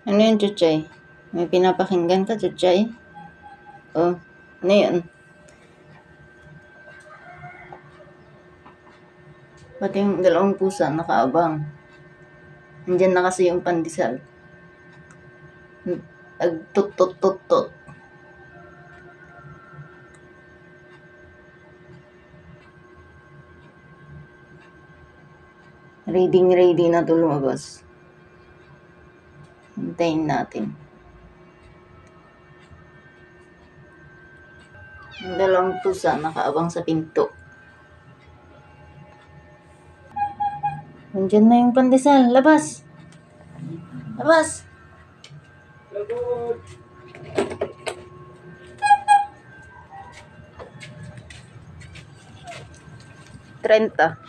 Ano yun, Chuchay? May pinapakinggan ka, Chuchay? Oh, ano yun? Pati yung dalawang pusa nakaabang. Nandyan na kasi yung pandesal. Nagtut-tut-tut-tut. Ready na to lumabas. Hintayin natin. Yung dalawang pusa nakaabang sa pinto. Nandyan na yung pandesal. Labas! Labas! Lagot! 30.